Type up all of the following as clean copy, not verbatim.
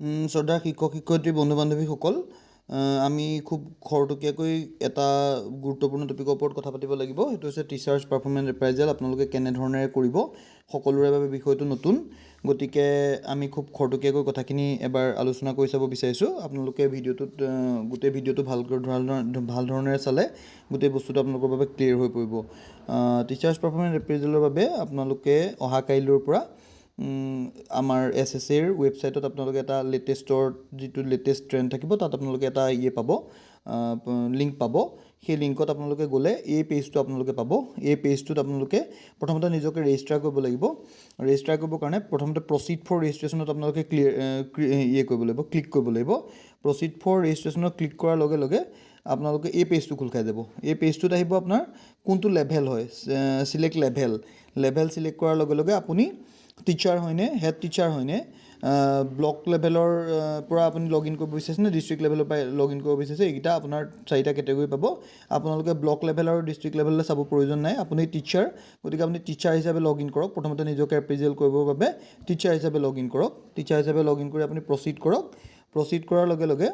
শ্ৰদ্ধাৰ শিক্ষক শিক্ষয়িত্ৰী বন্ধু বান্ধৱীসকল, আমি খুব খৰতকীয়াকৈ এটা গুৰুত্বপূৰ্ণ টপিকৰ ওপৰত কথা পাতিব লাগিব। সেইটো হৈছে টিচাৰ্ছ পাৰফৰ্মেঞ্চ এপ্ৰাইজেল। আপোনালোকে কেনেধৰণেৰে কৰিব, সকলোৰে বাবে বিষয়টো নতুন, গতিকে আমি খুব খৰতকীয়াকৈ কথাখিনি এবাৰ আলোচনা কৰি চাব বিচাৰিছোঁ। আপোনালোকে গোটেই ভিডিঅ'টো ভাল ধৰণেৰে চালে গোটেই বস্তুটো আপোনালোকৰ বাবে ক্লিয়াৰ হৈ পৰিব। টিচাৰ্ছ পাৰফৰ্মেঞ্চ এপ্ৰাইজেলৰ বাবে আপোনালোকে অহা কাইলৈৰ পৰা আমাৰ SSAৰ ৱেবছাইটত আপোনালোকে এটা যিটো লেটেষ্ট ট্ৰেণ্ড থাকিব, তাত আপোনালোকে এটা পাব, লিংক পাব। সেই লিংকত আপোনালোকে গ'লে এই পেজটো আপোনালোকে পাব। এই পেজটোত আপোনালোকে প্ৰথমতে নিজকে ৰেজিষ্টাৰ কৰিব লাগিব। ৰেজিষ্টাৰ কৰিবৰ কাৰণে প্ৰথমতে প্ৰচিড ফৰ ৰেজিষ্ট্ৰেশ্যনত আপোনালোকে কৰিব লাগিব, ক্লিক কৰিব লাগিব। প্ৰচিড ফৰ ৰেজিষ্ট্ৰেশ্যনত ক্লিক কৰাৰ লগে লগে আপোনালোকে এই পেজটো খোল খাই যাব। এই পেজটোত আহিব আপোনাৰ কোনটো লেভেল হয়, চিলেক্ট লেভেল চিলেক্ট কৰাৰ লগে লগে আপুনি টিচাৰ হয়নে, হেড টিচাৰ হয়নে, ব্লক লেভেলৰ পৰা আপুনি লগ ইন কৰিব বিচাৰিছে নে ডিষ্ট্ৰিক্ট লেভেলৰ পৰা লগ ইন কৰিব বিচাৰিছে, এইকেইটা আপোনাৰ 4টা কেটেগৰী পাব। আপোনালোকে ব্লক লেভেল আৰু ডিষ্ট্ৰিক্ট লেভেললৈ চাব প্ৰয়োজন নাই, আপুনি টিচাৰ, গতিকে আপুনি টিচাৰ হিচাপে লগ ইন কৰক। প্ৰথমতে নিজকে এপ্ৰেইজেল কৰিবৰ বাবে টিচাৰ হিচাপে লগ ইন কৰক। টিচাৰ হিচাপে লগ ইন কৰি আপুনি প্ৰচিড কৰক। প্ৰচিড কৰাৰ লগে লগে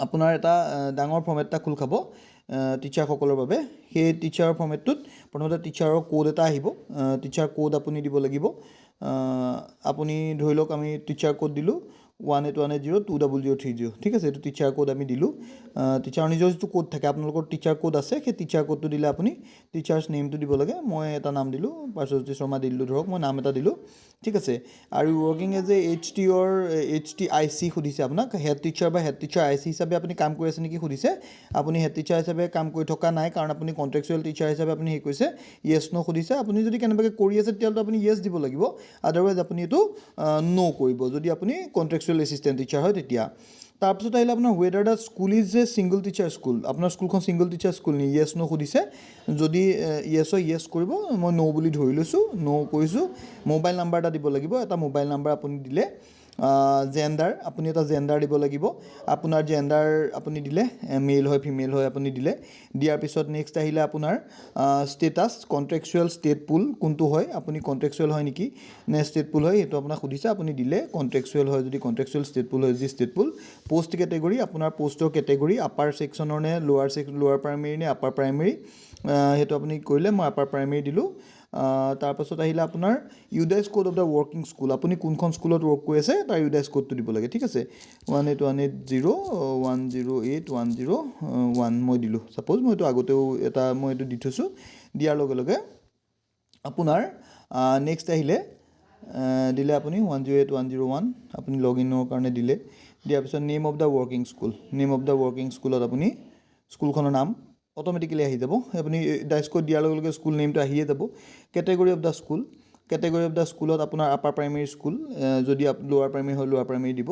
আপোনাৰ এটা ডাঙৰ ফৰ্মেট এটা খোল খাব টিচাৰসকলৰ বাবে। সেই টিচাৰৰ ফৰ্মেটটোত প্ৰথমতে টিচাৰৰ কোড এটা আহিব। টিচাৰ কোড আপুনি দিব লাগিব। আপুনি ধৰি লওক আমি টিচাৰ কোড দিলোঁ 1818020030, ঠিক আছে। এইটো টিচাৰ কোড আমি দিলোঁ। টিচাৰৰ নিজৰ যিটো কোড থাকে, আপোনালোকৰ টিচাৰ কোড আছে, সেই টিচাৰ কোডটো দিলে আপুনি টিচাৰ্ছ নেমটো দিব লাগে। মই এটা নাম দিলোঁ, পাৰ্শ্বজ্যোতি শৰ্মা দিলোঁ, ধৰক মই নাম এটা দিলোঁ, ঠিক আছে। আৰু ৱৰ্কিং এজ এ HTIC সুধিছে আপোনাক, হেড টিচাৰ বা হেড টিচাৰ IC হিচাপে আপুনি কাম কৰি আছে নেকি সুধিছে। আপুনি হেড টিচাৰ হিচাপে কাম কৰি থকা নাই, কাৰণ আপুনি কণ্ট্ৰেকচুৱেল টিচাৰ হিচাপে আপুনি কৰিছে। য়েছ ন' সুধিছে। আপুনি যদি কেনেবাকৈ কৰি আছে তেতিয়াহ'লে আপুনি য়েছ দিব লাগিব, আদাৰৱাইজ আপুনি এইটো ন' কৰিব, যদি আপুনি কণ্ট্ৰেকচুৱেল এছিষ্টেণ্ট টিচাৰ হয় তেতিয়া। তাৰপিছত আহিলে আপোনাৰ weather the school is a single teacher school, আপোনাৰ স্কুলখন ছিংগল টিচাৰ স্কুল নি, য়েছ ন' সুধিছে। যদি য়েছ হয় য়েছ কৰিব, মই ন' বুলি ধৰি লৈছোঁ, ন' কৰিছোঁ। মোবাইল নাম্বাৰ এটা দিব লাগিব, এটা মোবাইল নাম্বাৰ আপুনি দিলে। জেণ্ডাৰ, আপুনি এটা জেণ্ডাৰ দিব লাগিব। আপোনাৰ জেণ্ডাৰ আপুনি দিলে, মেল হয় ফিমেল হয় আপুনি দিলে। দিয়াৰ পিছত নেক্সট আহিলে আপোনাৰ ষ্টেটাছ, কণ্ট্ৰেকচুৱেল ষ্টেট পুল কোনটো হয়, আপুনি কণ্ট্ৰেকচুৱেল হয় নেকি নে ষ্টেট পুল হয়, সেইটো আপোনাক সুধিছে, আপুনি দিলে। কণ্ট্ৰেকচুৱেল হয় যদি কণ্ট্ৰেকচুৱেল, ষ্টেট পুল হয় যদি ষ্টেট পুল। পোষ্ট কেটেগৰী, আপোনাৰ পোষ্টৰ কেটেগৰী আপাৰ ছেকশ্যনৰ নে লোৱাৰ প্ৰাইমেৰী নে আপাৰ প্ৰাইমেৰী, সেইটো আপুনি কৰিলে। মই আপাৰ প্ৰাইমেৰী দিলোঁ। তাৰপাছত আহিলে আপোনাৰ UDISE code of the working school, আপুনি কোনখন স্কুলত ৱৰ্ক কৰি আছে তাৰ ইউডাইজ কোডটো দিব লাগে, ঠিক আছে। 181801081001 মই দিলোঁ, ছাপ'জ মই এইটো আগতেও মই এইটো দি থৈছোঁ। দিয়াৰ লগে লগে আপোনাৰ নেক্সট আহিলে দিলে আপুনি 108101, আপুনি লগ ইনৰ কাৰণে দিলে। দিয়াৰ পিছত name of the working school, name of the working স্কুলত আপুনি স্কুলখনৰ নাম অট'মেটিকেলি আহি যাব। আপুনি ডাইচ কোড দিয়াৰ লগে লগে স্কুল নেমটো আহিয়ে যাব। Category of the school, category of the স্কুলত আপোনাৰ আপাৰ প্ৰাইমেৰী স্কুল, যদি লোৱাৰ প্ৰাইমেৰী হয় লোৱাৰ প্ৰাইমেৰী দিব।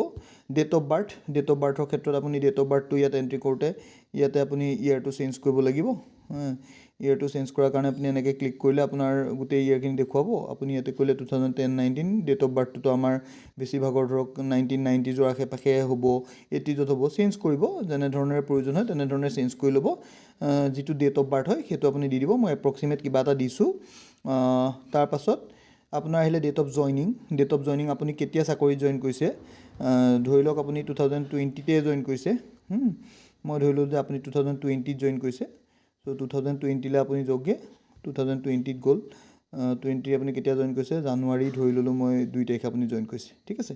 Date of birth, date of বাৰ্থৰ ক্ষেত্ৰত আপুনি ডেট অফ বাৰ্থটো ইয়াত এণ্ট্ৰি কৰোঁতে ইয়াতে আপুনি ইয়েৰটো চেঞ্জ কৰিব লাগিব। ইয়েৰটো চেঞ্জ কৰাৰ কাৰণে আপুনি এনেকৈ ক্লিক কৰিলে আপোনাৰ গোটেই ইয়েৰখিনি দেখুৱাব। আপুনি ইয়াতে কৰিলে 2010-19, ডেট অফ বাৰ্থটোতো আমাৰ বেছিভাগৰ ধৰক 1990s আশে পাশে হ'ব, 80s হ'ব, চেঞ্জ কৰিব, যেনেধৰণে প্ৰয়োজন হয় তেনেধৰণে চেঞ্জ কৰি ল'ব। যিটো ডেট অফ বাৰ্থ হয় সেইটো আপুনি দি দিব। মই এপ্ৰক্সিমেট কিবা এটা দিছোঁ। তাৰপাছত আপোনাৰ আহিলে date of joining, date of joining আপুনি কেতিয়া চাকৰিত জইন কৰিছে, ধৰি লওক আপুনি 2020তে জইন কৰিছে। মই ধৰিলোঁ যে আপুনি 2020ত জইন কৰিছে, চ' 2020লৈ আপুনি যাওকগৈ। 2020ত গ'ল, 20 আপুনি কেতিয়া জইন কৰিছে, জানুৱাৰী ধৰি ল'লোঁ মই 2 তাৰিখে আপুনি জইন কৰিছে, ঠিক আছে।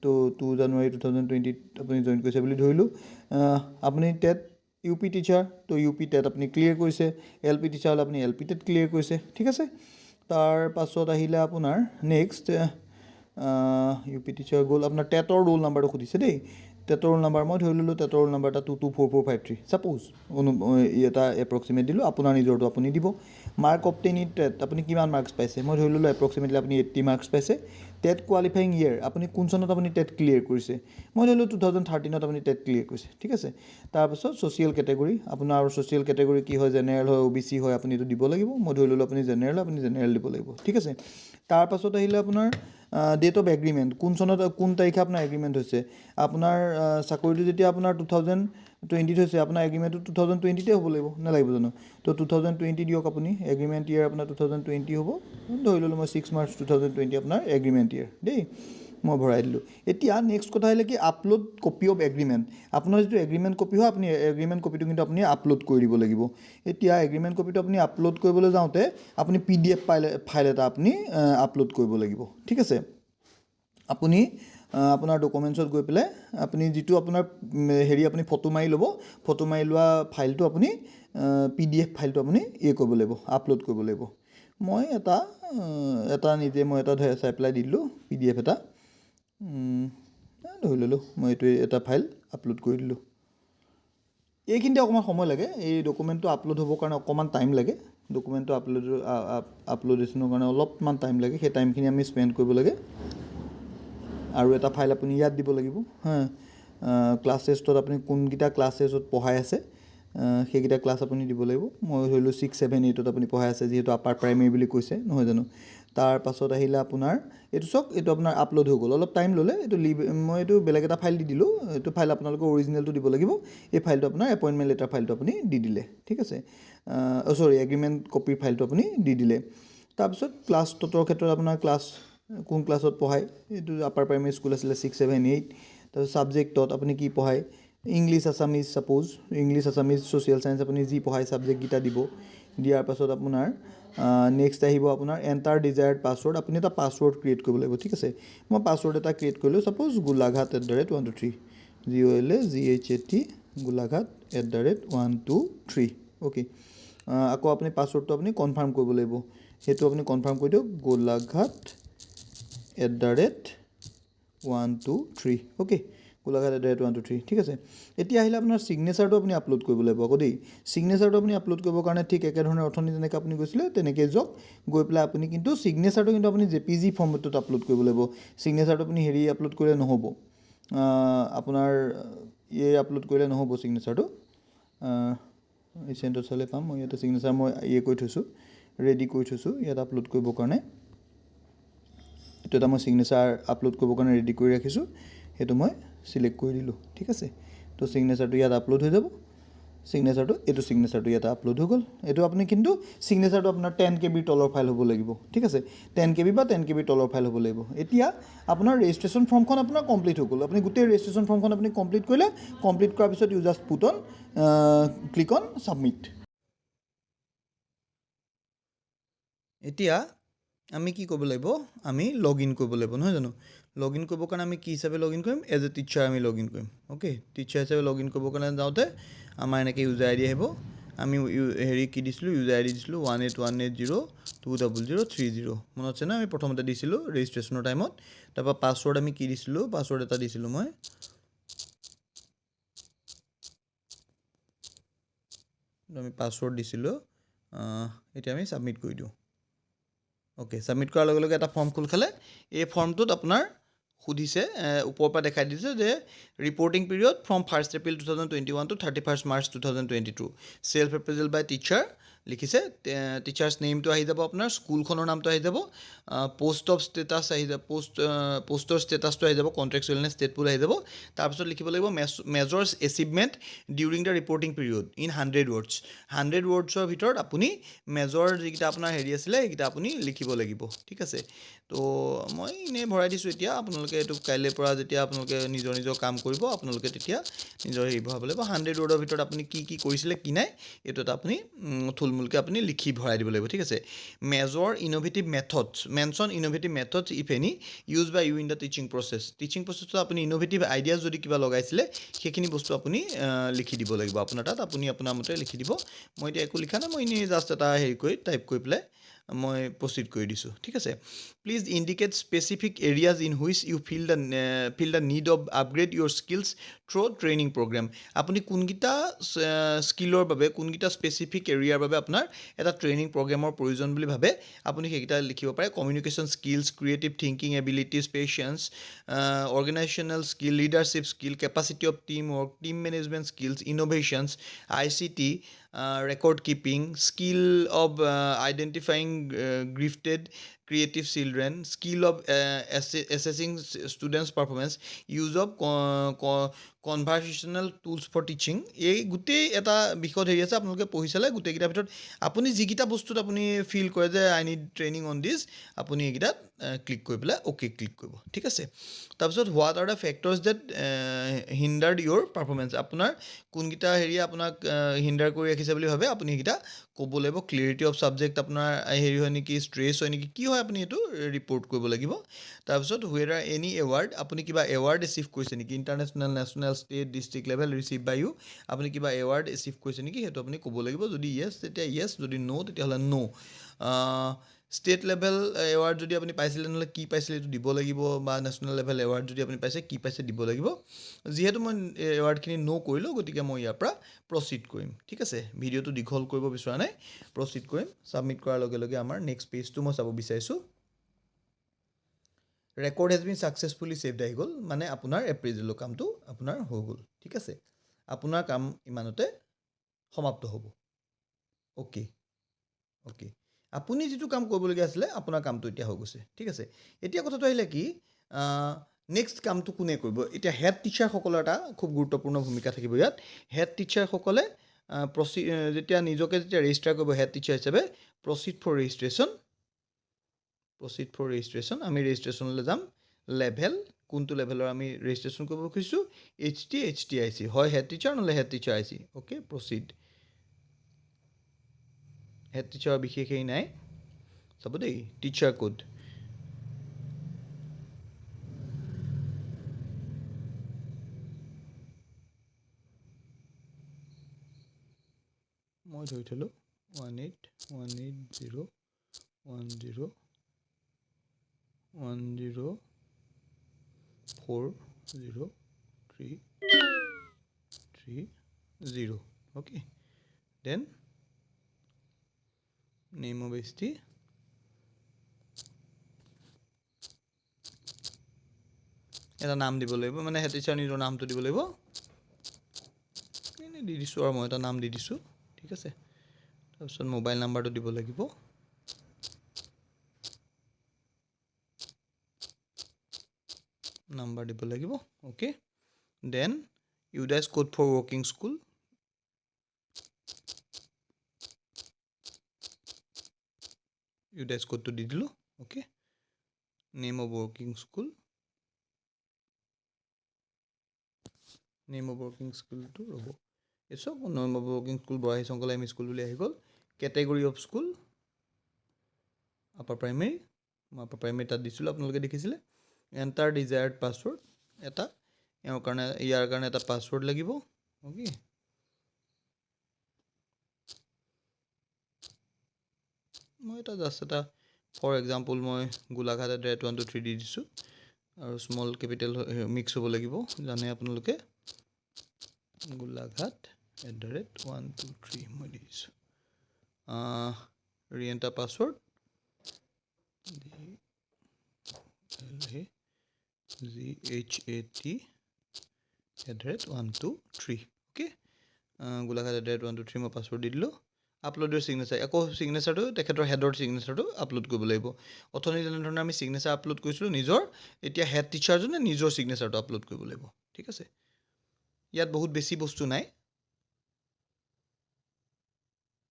তো 2 জানুৱাৰী 2020ত আপুনি জইন কৰিছে বুলি ধৰিলোঁ। আপুনি টেট UP টিচাৰ, তো UP টেট আপুনি ক্লিয়াৰ কৰিছে। LP টিচাৰ হ'লে আপুনি LP টেট ক্লিয়াৰ কৰিছে, ঠিক আছে। তাৰ পাছত আহিলে আপোনাৰ নেক্সট UP টিচাৰ গ'ল। আপোনাৰ টেটৰ ৰোল নাম্বাৰটো সুধিছে দেই। টেটৰ ৰোল নাম্বাৰ মই ধৰি ল'লোঁ, টেটৰ ৰোল নাম্বাৰ এটা 224453, ছাপ'জ এটা এপ্ৰক্সিমেট দিলোঁ। আপোনাৰ নিজৰটো আপুনি দিব। মাৰ্ক অবটেইন ইন টেট, আপুনি কিমান মাৰ্কছ পাইছে, মই ধৰি ল'লোঁ এপ্ৰক্সিমেটলি আপুনি 80 মাৰ্কছ পাইছে। টেট কোৱালিফাইং ইয়েৰ, আপুনি কোন চনত আপুনি টেট ক্লিয়াৰ কৰিছে, মই ধৰি ল'লোঁ 2013ত আপুনি টেট ক্লিয়াৰ কৰিছে, ঠিক আছে। তাৰপাছত ছ'চিয়েল কেটেগৰী, আপোনাৰ ছ'চিয়েল কেটেগৰী কি হয়, জেনেৰেল হয়, OBC হয়, আপুনি এইটো দিব লাগিব। মই ধৰি ল'লোঁ আপুনি জেনেৰেল, আপুনি জেনেৰেল দিব লাগিব, ঠিক আছে। তাৰপাছত আহিলে আপোনাৰ ডেট অফ এগ্ৰিমেণ্ট, কোন চনত কোন তাৰিখে আপোনাৰ এগ্ৰিমেণ্ট হৈছে। আপোনাৰ চাকৰিটো যেতিয়া আপোনাৰ 2020ত হৈছে, আপোনাৰ এগ্ৰিমেণ্টটো 2020তে হ'ব লাগিব, নালাগিব জানো। তো 2020 দিয়ক আপুনি, এগ্ৰিমেণ্ট ইয়েৰ আপোনাৰ 2020 হ'ব। ধৰি ল'লোঁ মই 6 মাৰ্চ 2020 আপোনাৰ এগ্ৰিমেণ্ট ইয়েৰ দেই। মই ভৰাই দিলোঁ এতিয়া নেক্সট কথা আহিলে কি আপলোড কপি অফ এগ্ৰিমেণ্ট আপোনাৰ যিটো এগ্ৰিমেণ্ট কপি হয় আপুনি এগ্ৰিমেণ্ট কপিটো কিন্তু আপুনি আপলোড কৰি দিব লাগিব এতিয়া এগ্ৰিমেণ্ট কপিটো আপুনি আপলোড কৰিবলৈ যাওঁতে আপুনি PDF ফাইল এটা আপুনি আপলোড কৰিব লাগিব ঠিক আছে আপুনি আপোনাৰ ডকুমেণ্টছত গৈ পেলাই আপুনি যিটো আপোনাৰ হেৰি আপুনি ফটো মাৰি ল'ব ফটো মাৰি লোৱা ফাইলটো আপুনি PDF ফাইলটো আপুনি কৰিব লাগিব আপলোড কৰিব লাগিব মই এটা নিজে মই এটা চাই পেলাই দি দিলোঁ PDF এটা ধৰি ল'লোঁ মই এইটো এটা ফাইল আপলোড কৰি দিলোঁ এইখিনিতে অকণমান সময় লাগে এই ডকুমেণ্টটো আপলোড হ'বৰ কাৰণে অকণমান টাইম লাগে ডকুমেণ্টটো আপলোডেশ্যনৰ কাৰণে অলপমান টাইম লাগে সেই টাইমখিনি আমি স্পেণ্ড কৰিব লাগে আৰু এটা ফাইল আপুনি ইয়াত দিব লাগিব হা ক্লাছ টেষ্টত আপুনি কোনকেইটা ক্লাছ টেষ্টত পঢ়াই আছে সেইকেইটা ক্লাছ আপুনি দিব লাগিব মই ধৰিলোঁ 6, 7, 8ত আপুনি পঢ়াই আছে যিহেতু আপাৰ প্ৰাইমেৰী বুলি কৈছে নহয় জানো তাৰ পাছত আহিলে আপোনাৰ এইটো চাওক এইটো আপোনাৰ আপলোড হৈ গ'ল অলপ টাইম ল'লে এইটো মই এইটো বেলেগ এটা ফাইল দি দিলোঁ এইটো ফাইল আপোনালোকৰ অৰিজিনেলটো দিব লাগিব এই ফাইলটো আপোনাৰ এপইণ্টমেণ্ট লেটাৰ ফাইলটো আপুনি দি দিলে ঠিক আছে এগ্ৰিমেণ্ট কপিৰ ফাইলটো আপুনি দি দিলে তাৰপিছত ক্লাছ টেষ্টৰ ক্ষেত্ৰত আপোনাৰ কোন ক্লাছত পঢ়ায় এইটো আপাৰ প্ৰাইমেৰী স্কুল আছিলে 6, 7, 8 তাৰপিছত ছাবজেক্টত আপুনি কি পঢ়ায় English Assamese suppose English Assamese social science আপুনি যি পঢ়ায় ছাবজেক্টকেইটা দিব দিয়াৰ পাছত আপোনাৰ নেক্সট আহিব আপোনাৰ এণ্টাৰ ডিজায়াৰ্ড পাছৱৰ্ড আপুনি এটা পাছৱৰ্ড ক্ৰিয়েট কৰিব লাগিব ঠিক আছে মই পাছৱৰ্ড এটা ক্ৰিয়েট কৰিলোঁ suppose Golaghat @123 GOLAGHAT Golaghat @123 okay আকৌ আপুনি পাছৱৰ্ডটো আপুনি কনফাৰ্ম কৰিব লাগিব সেইটো আপুনি কনফাৰ্ম কৰি দিয়ক গোলাঘাট @123 অ'কে গোলাঘাট @123 ঠিক আছে এতিয়া আহিলে আপোনাৰ ছিগনেচাৰটো আপুনি আপলোড কৰিব লাগিব আকৌ দেই ছিগনেচাৰটো আপুনি আপলোড কৰিবৰ কাৰণে ঠিক একেধৰণে অথনি যেনেকৈ আপুনি গৈছিলে তেনেকৈ যাওক গৈ পেলাই আপুনি কিন্তু ছিগনেচাৰটো কিন্তু আপুনি JPG ফৰ্মেটত আপলোড কৰিব লাগিব ছিগনেচাৰটো আপুনি হেৰি আপলোড কৰিলে নহ'ব আপোনাৰ আপলোড কৰিলে নহ'ব ছিগনেচাৰটো ৰিচেণ্টত চালে পাম মই ইয়াতে ছিগনেচাৰ মই কৰি থৈছোঁ ৰেডি কৰি থৈছোঁ ইয়াত আপলোড কৰিবৰ কাৰণে এইটো এটা মই ছিগনেচাৰ আপলোড কৰিবৰ কাৰণে ৰেডি কৰি ৰাখিছোঁ সেইটো মই চিলেক্ট কৰি দিলোঁ ঠিক আছে তো ছিগনেচাৰটো ইয়াত আপলোড হৈ যাব এইটো ছিগনেচাৰটো ইয়াত আপলোড হৈ গ'ল এইটো আপুনি কিন্তু ছিগনেচাৰটো আপোনাৰ 10 KB তলৰ ফাইল হ'ব লাগিব ঠিক আছে 10 KB বা 10 KB তলৰ ফাইল হ'ব লাগিব এতিয়া আপোনাৰ ৰেজিষ্ট্ৰেশ্যন ফৰ্মখন আপোনাৰ কমপ্লিট হৈ গ'ল আপুনি গোটেই ৰেজিষ্ট্ৰেশ্যন ফৰ্মখন আপুনি কমপ্লিট কৰিলে কমপ্লিট কৰাৰ পিছত you just put on click on submit এতিয়া আমি কি কৰিব লাগিব আমি লগ ইন কৰিব লাগিব নহয় জানো লগ ইন কৰিবৰ কাৰণে আমি কি হিচাপে লগ ইন কৰিম এজ এ টিচাৰ আমি লগ ইন কৰিম অ'কে টিচাৰ হিচাপে লগ ইন কৰিবৰ কাৰণে যাওঁতে আমাৰ এনেকৈ ইউজাৰ আই ডি আহিব আমি হেৰি কি দিছিলোঁ ইউজাৰ আই ডি দিছিলোঁ 181802030 মনত আছে না আমি প্ৰথমতে দিছিলোঁ ৰেজিষ্ট্ৰেশ্যনৰ টাইমত তাৰপৰা পাছৱৰ্ড আমি কি দিছিলোঁ পাছৱৰ্ড এটা দিছিলোঁ মই আমি পাছৱৰ্ড দিছিলোঁ এতিয়া আমি ছাবমিট কৰি দিওঁ অ'কে ছাবমিট কৰাৰ লগে লগে এটা ফৰ্ম খোল খালে এই ফৰ্মটোত আপোনাৰ সুধিছে ওপৰৰ পৰা দেখাই দিছে যে reporting period from 1 April 2021 to 31 March 2022 self appraisal by teacher লিখিছে টিচাৰ্ছ নেমটো আহি যাব আপোনাৰ স্কুলখনৰ নামটো আহি যাব পোষ্ট অফ ষ্টেটাছ আহি যাব পোষ্টৰ ষ্টেটাছটো আহি যাব কণ্ট্ৰেকচুৱেল নে ষ্টেটফুল আহি যাব তাৰপিছত লিখিব লাগিব majors achievement during the reporting period in 100 words 100 wordsৰ ভিতৰত আপুনি মেজৰ যিকেইটা আপোনাৰ হেৰি আছিলে সেইকেইটা আপুনি লিখিব লাগিব ঠিক আছে তো মই এনেই ভৰাই দিছোঁ এতিয়া আপোনালোকে এইটো কাইলৈৰ পৰা যেতিয়া আপোনালোকে নিজৰ কাম কৰিব আপোনালোকে তেতিয়া নিজৰ হেৰি ভৰাব লাগিব 100 wordৰ ভিতৰত আপুনি কি কৰিছিলে কি নাই এইটো এটা আপুনি থুলমূলকৈ আপুনি লিখি ভৰাই দিব লাগিব ঠিক আছে major innovative methods mention innovative methods if any use by you in the teaching প্ৰচেছটো আপুনি ইন'ভেটিভ আইডিয়াছ যদি কিবা লগাইছিলে সেইখিনি বস্তু আপুনি লিখি দিব লাগিব আপোনাৰ তাত আপুনি আপোনাৰ মতে লিখি দিব মই এতিয়া একো লিখা নাই মই এনেই জাষ্ট এটা হেৰি কৰি টাইপ কৰি পেলাই মই প্ৰচিড কৰি দিছোঁ ঠিক আছে please indicate specific areas in which you feel the need of upgrade your skills through training program আপুনি কোনকেইটা স্কিলৰ বাবে কোনকেইটা স্পেচিফিক এৰিয়াৰ বাবে আপোনাৰ এটা ট্ৰেইনিং প্ৰগ্ৰেমৰ প্ৰয়োজন বুলি ভাবে আপুনি সেইকেইটা লিখিব পাৰে communication skills creative thinking abilities patience organisational skill leadership skill capacity of team work team management skills innovations ICT record keeping skill of identifying gifted creative children, skill of assessing students performance, use of conversational tools for teaching, এই গোটেই এটা বিষয়ত হেৰি আছে আপোনালোকে পঢ়ি চালে গোটেইকেইটাৰ ভিতৰত আপুনি যিকেইটা বস্তুত আপুনি ফিল কৰে যে আই নিড ট্ৰেইনিং অন দিছ, আপুনি এইকেইটাত ক্লিক কৰি পেলাই অ'কে ক্লিক কৰিব, ঠিক আছে। তাৰপিছত what are the factors that hindered your performance, আপোনাৰ কোনকেইটা হেৰিয়ে আপোনাক হিণ্ডাৰ কৰি ৰাখিছে বুলি ভাবে আপুনি সেইকেইটা ক'ব লাগিব। ক্লিয়াৰিটি অফ ছাবজেক্ট আপোনাৰ হেৰি হয় নেকি, ষ্ট্ৰেছ হয় নেকি, কি হয় আপুনি এইটো ৰিপৰ্ট কৰিব লাগিব। তাৰপিছত হুৱেৰ আৰ এনি এৱাৰ্ড, আপুনি কিবা এৱাৰ্ড ৰিচিভ কৰিছে নেকি, international, national, state, district level receive by you, আপুনি কিবা এৱাৰ্ড ৰিচিভ কৰিছে নেকি সেইটো আপুনি ক'ব লাগিব। যদি য়েছ তেতিয়া য়েছ, যদি ন' তেতিয়াহ'লে ন'। ষ্টেট লেভেল এৱাৰ্ড যদি আপুনি পাইছিলে নহ'লে কি পাইছিলে এইটো দিব লাগিব, বা নেশ্যনেল লেভেল এৱাৰ্ড যদি আপুনি পাইছে কি পাইছে দিব লাগিব। যিহেতু মই এৱাৰ্ডখিনি ন' কৰিলোঁ গতিকে মই ইয়াৰ পৰা প্ৰচিড কৰিম, ঠিক আছে। ভিডিঅ'টো দীঘল কৰিব বিচৰা নাই, প্ৰচিড কৰিম। ছাবমিট কৰাৰ লগে লগে আমাৰ নেক্সট পেজটো মই চাব বিচাৰিছোঁ। Record has been successfully saved আহি গ'ল, মানে আপোনাৰ এপ্ৰেইজেলৰ কামটো আপোনাৰ হৈ গ'ল, ঠিক আছে। আপোনাৰ কাম ইমানতে সমাপ্ত হ'ব। অ'কে অ'কে, আপুনি যিটো কাম কৰিবলগীয়া আছিলে আপোনাৰ কামটো এতিয়া হৈ গৈছে, ঠিক আছে। এতিয়া কথাটো আহিলে কি, নেক্সট কামটো কোনে কৰিব। এতিয়া হেড টিচাৰসকলৰ এটা খুব গুৰুত্বপূৰ্ণ ভূমিকা থাকিব ইয়াত। হেড টিচাৰসকলে যেতিয়া নিজকে যেতিয়া ৰেজিষ্টাৰ কৰিব হেড টিচাৰ হিচাপে, প্ৰচিড ফৰ ৰেজিষ্ট্ৰেশ্যন, আমি ৰেজিষ্ট্ৰেশ্যনলৈ যাম। লেভেল, কোনটো লেভেলৰ আমি ৰেজিষ্ট্ৰেশ্যন কৰিব খুজিছোঁ, HTIC, হয় হেড টিচাৰ নহ'লে head teacher IC, okay proceed. Head টিচাৰৰ বিশেষ হেৰি নাই, চাব দেই, টিচাৰ কোড, মই ধৰি থলোঁ 1811010403330, okay. Then name of ST, এটা নাম দিব লাগিব, মানে হেড টিচাৰ নিজৰ নামটো দিব লাগিব। এনেই দি দিছোঁ আৰু মই এটা নাম দি দিছোঁ, ঠিক আছে। তাৰপিছত মোবাইল নাম্বাৰটো দিব লাগিব। নাম্বাৰ দিব লাগিব, okay. Then UDISE code for working school, UDISE কোডটো দি দিলোঁ, okay. Name of working school, name of working স্কুলটো ৰ'ব, এই চব name of working school Barahi Shankala M school বুলি আহি গ'ল। Category of school upper primary, মই আপাৰ প্ৰাইমেৰী তাত দিছিলোঁ, আপোনালোকে দেখিছিলে। এণ্টাৰ ডিজায়াৰ্ড পাছৱৰ্ড, এটা ইয়াৰ কাৰণে এটা পাছৱৰ্ড লাগিব, অ'কে। মই এটা জাষ্ট এটা ফৰ এক্সাম্পল মই গোলাঘাট @123 দি দিছোঁ, আৰু স্মল কেপিটেল মিক্স হ'ব লাগিব, জানে আপোনালোকে। গোলাঘাট @123 মই দি দিছোঁ। ৰিএণ্টাৰ পাছৱৰ্ড GHAT@123, অ'কে। গোলাঘাট @123 মই পাছৱৰ্ড দি দিলোঁ। আপলোডৰ ছিগনেচাৰ, আকৌ ছিগনেচাৰটো তেখেতৰ হেডৰ ছিগনেচাৰটো আপলোড কৰিব লাগিব। অথনি যেনেধৰণে আমি ছিগনেচাৰ আপলোড কৰিছিলোঁ নিজৰ, এতিয়া হেড টিচাৰজনে নিজৰ ছিগনেচাৰটো আপলোড কৰিব লাগিব, ঠিক আছে। ইয়াত বহুত বেছি বস্তু নাই,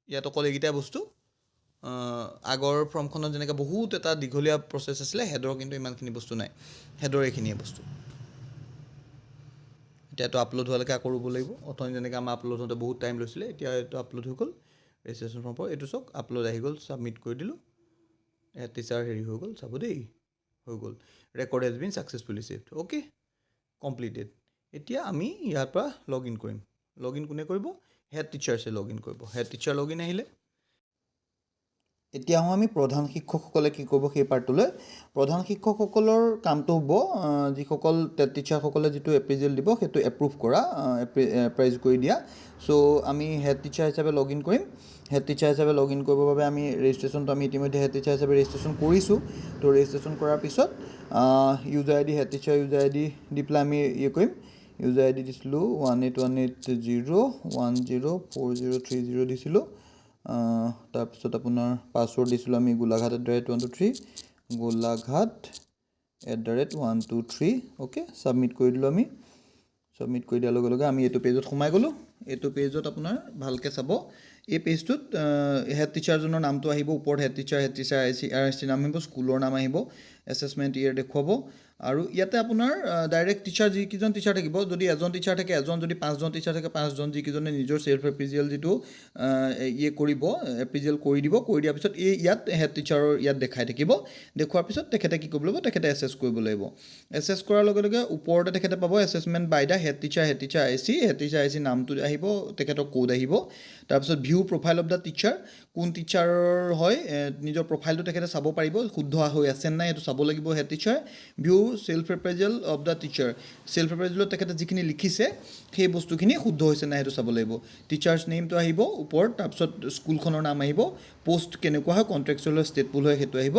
ইয়াত অকল এইকেইটা বস্তু। আগৰ ফৰ্মখনত যেনেকৈ বহুত এটা দীঘলীয়া প্ৰচেছ আছিলে, হেডৰ কিন্তু ইমানখিনি বস্তু নাই, হেডৰ এইখিনিয়ে বস্তু। এতিয়া এইটো আপলোড হোৱালৈকে আকৌ ৰুব লাগিব। অথনি যেনেকৈ আমাৰ আপলোড হওঁতে বহুত টাইম লৈছিলে, এতিয়া এইটো আপলোড হৈ গ'ল ৰেজিষ্ট্ৰেশ্যন ফৰ্মৰ পৰা। এইটো চাওক আপলোড আহি গ'ল, ছাবমিট কৰি দিলোঁ, হেড টিচাৰ হেৰি হৈ গ'ল, চাব দেই, হৈ গ'ল। Record has been successfully saved, okay, completed. এতিয়া আমি ইয়াৰ পৰা লগ ইন কৰিম। লগ ইন কোনে কৰিব, হেড টিচাৰ্ছে লগ ইন কৰিব। হেড টিচাৰ লগ ইন আহিলে, এতিয়া আহোঁ আমি প্ৰধান শিক্ষকসকলে কি কৰিব সেই পাৰ্টটোলৈ। প্ৰধান শিক্ষকসকলৰ কামটো হ'ব যিসকল টেট টিচাৰসকলে যিটো এপ্ৰেইজেল দিব সেইটো এপ্ৰুভ কৰা, এপ্ৰাইজ কৰি দিয়া। চ' আমি হেড টিচাৰ হিচাপে লগ ইন কৰিম। হেড টিচাৰ হিচাপে লগ ইন কৰিবৰ বাবে আমি ৰেজিষ্ট্ৰেশ্যনটো আমি ইতিমধ্যে হেড টিচাৰ হিচাপে ৰেজিষ্ট্ৰেশ্যন কৰিছোঁ। তো ৰেজিষ্ট্ৰেশ্যন কৰাৰ পিছত ইউজাৰ আই ডি, হেড টিচাৰ ইউজাৰ আই ডি দি পেলাই আমি কৰিম। ইউজাৰ আই ডি দিছিলোঁ 18180104030 দিছিলোঁ। তাৰপিছত আপোনাৰ পাছৱৰ্ড দিছিলোঁ আমি গোলাঘাট @123, golaghat@123 ওকে সাবমিট কৰি দিলোঁ আমি সাবমিট কৰি দিয়াৰ লগে লগে আমি এইটো পেজত সোমাই গ'লোঁ এইটো পেজত আপোনাৰ ভালকৈ চাব এই পেজটোত হেড টিচাৰজনৰ নামটো আহিব ওপৰত হেড টিচাৰ আই চি নাম আহিব স্কুলৰ নাম আহিব এছেছমেণ্ট ইয়েৰ দেখুৱাব আৰু ইয়াতে আপোনাৰ ডাইৰেক্ট টিচাৰ যিকেইজন টিচাৰ থাকিব যদি এজন টিচাৰ থাকে এজন যদি পাঁচজন টিচাৰ থাকে পাঁচজন যিকেইজনে নিজৰ চেল্ফ এপ্ৰিজিয়েল যিটো কৰিব এপ্ৰিজিয়েল কৰি দিব কৰি দিয়াৰ পিছত ইয়াত হেড টিচাৰৰ ইয়াত দেখাই থাকিব দেখুৱাৰ পিছত তেখেতে কি কৰিব লাগিব তেখেতে এছেছ কৰিব লাগিব এছেছ কৰাৰ লগে লগে ওপৰতে তেখেতে পাব assessment by the head teacher I C নামটো আহিব তেখেতৰ কোড আহিব তাৰপিছত view profile of the teacher কোন টিচাৰৰ হয় নিজৰ প্ৰফাইলটো তেখেতে চাব পাৰিব শুদ্ধ হৈ আছে নাই সেইটো চাব লাগিব head teacher view self appraisal of the teacher self এপ্ৰেজেলত তেখেতে যিখিনি লিখিছে সেই বস্তুখিনি শুদ্ধ হৈছে নাই সেইটো চাব লাগিব টিচাৰ্ছ নেমটো আহিব ওপৰত তাৰপিছত স্কুলখনৰ নাম আহিব পোষ্ট কেনেকুৱা হয় কণ্ট্ৰেকচুৱেল হয় ষ্টেটফুল হয় সেইটো আহিব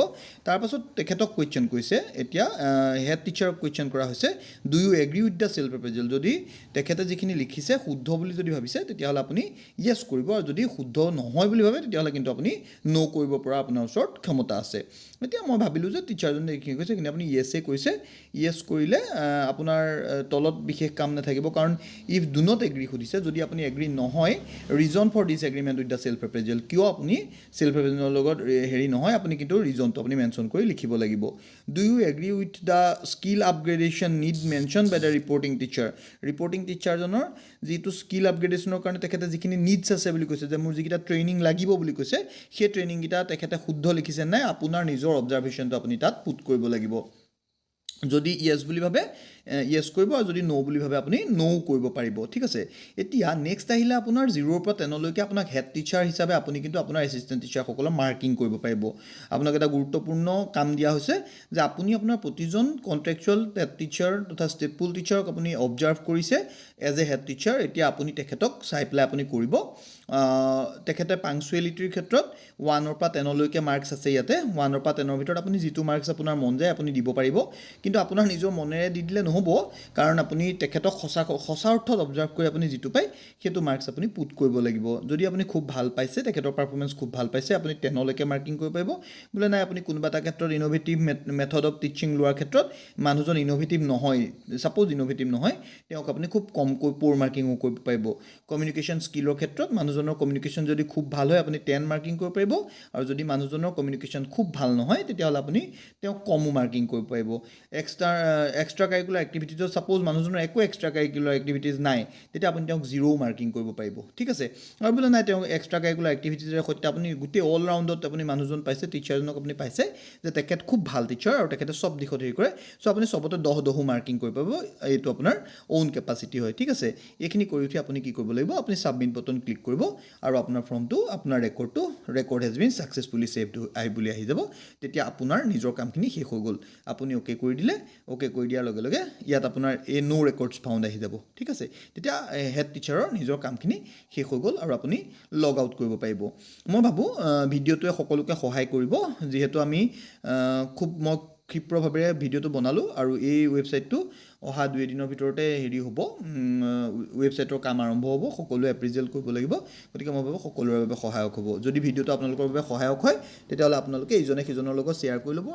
তাৰপাছত তেখেতক কুৱেশ্যন কৰিছে এতিয়া হেড টিচাৰক কুৱেশ্যন কৰা হৈছে do you agree with the self appraisal যদি তেখেতে যিখিনি লিখিছে শুদ্ধ বুলি যদি ভাবিছে তেতিয়াহ'লে আপুনি য়েছ কৰিব আৰু যদি শুদ্ধ নহয় বুলি ভাবে তেতিয়াহ'লে কিন্তু আপুনি ন' কৰিব পৰা আপোনাৰ ওচৰত ক্ষমতা আছে এতিয়া মই ভাবিলোঁ যে টিচাৰজনে এইখিনি কৈছে কিন্তু আপুনি য়েছে কৈছে য়েছ কৰিলে আপোনাৰ তলত বিশেষ কাম নাথাকিব কাৰণ ইফ ডু নট এগ্ৰি সুধিছে যদি আপুনি এগ্ৰি নহয় reason for disagreement with the self appraisal কিয় আপুনি চেল্ফ এপ্ৰেজেলৰ লগত হেৰি নহয় আপুনি কিন্তু ৰিজনটো আপুনি মেনশ্যন কৰি লিখিব লাগিব do you agree with the skill upgradation need mention by the reporting টিচাৰজনৰ যিটো স্কিল আপগ্ৰেডেশ্যনৰ কাৰণে তেখেতে যিখিনি নিডছ আছে বুলি কৈছে যে মোৰ যিকেইটা ট্ৰেইনিং লাগিব বুলি কৈছে সেই ট্ৰেইনিংকেইটা তেখেতে শুদ্ধ লিখিছে নাই আপোনাৰ নিজৰ অবজাৰভেশ্যনটো আপুনি তাত পুট কৰিব লাগিব যদি য়েছ বুলি ভাবে য়েছ কৰিব আৰু যদি ন' বুলি ভাবে আপুনি ন' কৰিব পাৰিব ঠিক আছে এতিয়া নেক্সট আহিলে আপোনাৰ 0ৰ পৰা 10লৈকে আপোনাক হেড টিচাৰ হিচাপে আপুনি কিন্তু আপোনাৰ এছিষ্টেণ্ট টিচাৰসকলক মাৰ্কিং কৰিব পাৰিব আপোনাক এটা গুৰুত্বপূৰ্ণ কাম দিয়া হৈছে যে আপুনি আপোনাৰ প্ৰতিজন কণ্ট্ৰেকচুৱেল টিচাৰ তথা ষ্টেটফুল টিচাৰক আপুনি অবজাৰ্ভ কৰিছে এজ এ হেড টিচাৰ এতিয়া আপুনি তেখেতক চাই পেলাই আপুনি কৰিব তেখেতে পাংচুৱেলিটিৰ ক্ষেত্ৰত 1ৰ পৰা 10লৈকে মাৰ্কছ আছে ইয়াতে 1ৰ পৰা 10ৰ ভিতৰত আপুনি যিটো মাৰ্কছ আপোনাৰ মন যায় আপুনি দিব পাৰিব কিন্তু আপোনাৰ নিজৰ মনেৰে দি দিলে নহ'ব কাৰণ আপুনি তেখেতক সঁচা অৰ্থত অবজাৰ্ভ কৰি আপুনি যিটো পায় সেইটো মাৰ্কছ আপুনি পুট কৰিব লাগিব যদি আপুনি খুব ভাল পাইছে তেখেতৰ পাৰফৰ্মেঞ্চ খুব ভাল পাইছে আপুনি 10লৈকে মাৰ্কিং কৰিব পাৰিব বোলে নাই আপুনি কোনোবা এটা ক্ষেত্ৰত ইন'ভেটিভ মেথড অফ টিচিং লোৱাৰ ক্ষেত্ৰত মানুহজন ইন'ভেটিভ নহয় ছাপ'জ ইন'ভেটিভ নহয় তেওঁক আপুনি খুব কমকৈ প'ৰ মাৰ্কিঙো কৰিব পাৰিব কমিউনিকেশ্যন স্কিলৰ ক্ষেত্ৰত মানুহজনৰ কমিউনিকেশ্যন যদি খুব ভাল হয় আপুনি 10 মাৰ্কিং কৰিব পাৰিব আৰু যদি মানুহজনৰ কমিউনিকেশ্যন খুব ভাল নহয় তেতিয়াহ'লে আপুনি তেওঁক কমো মাৰ্কিং কৰিব পাৰিব এক্সট্ৰা কাৰিকুলাৰ এক্টিভিটিজত ছাপ'জ মানুহজনৰ একো এক্সট্ৰা কাৰিকুলাৰ এক্টিভিটিজ নাই তেতিয়া আপুনি তেওঁক 0 মাৰ্কিং কৰিব পাৰিব ঠিক আছে আৰু বোলে নাই তেওঁ এক্সট্ৰা কাৰিকুলাৰ এক্টিভিটিজৰ সৈতে আপুনি গোটেই অল ৰাউণ্ডত আপুনি মানুহজন পাইছে টিচাৰজনক আপুনি পাইছে যে তেখেত খুব ভাল টিচাৰ আৰু তেখেতে চব দিশত হেৰি কৰে চ' আপুনি চবতে 10 মাৰ্কিং কৰিব পাৰিব এইটো আপোনাৰ অ'ন কেপাচিটি হয় ঠিক আছে এইখিনি কৰি উঠি আপুনি কি কৰিব লাগিব আপুনি ছাবমিট বটন ক্লিক কৰিব আৰু আপোনাৰ ফৰ্মটো আপোনাৰ record has been successfully saved বুলি আহি যাব তেতিয়া আপোনাৰ নিজৰ কামখিনি শেষ হৈ গ'ল আপুনি অ'কে কৰি দিলে অ'কে কৰি দিয়াৰ লগে লগে ইয়াত আপোনাৰ এই ন' ৰেকৰ্ডছ ফাউণ্ড আহি যাব ঠিক আছে তেতিয়া হেড টিচাৰৰ নিজৰ কামখিনি শেষ হৈ গ'ল আৰু আপুনি লগ আউট কৰিব পাৰিব মই ভাবোঁ ভিডিঅ'টোৱে সকলোকে সহায় কৰিব যিহেতু আমি মই ক্ষিপ্ৰভাৱে ভিডিঅ'টো বনালোঁ আৰু এই ৱেবছাইটটো অহা 2 এদিনৰ ভিতৰতে হেৰি হ'ব ৱেবছাইটৰ কাম আৰম্ভ হ'ব সকলোৱে এপ্ৰিজিয়েল কৰিব লাগিব গতিকে মই ভাবোঁ সকলোৰে বাবে সহায়ক হ'ব যদি ভিডিঅ'টো আপোনালোকৰ বাবে সহায়ক হয় তেতিয়াহ'লে আপোনালোকে ইজনে সিজনৰ লগত শ্বেয়াৰ কৰি ল'ব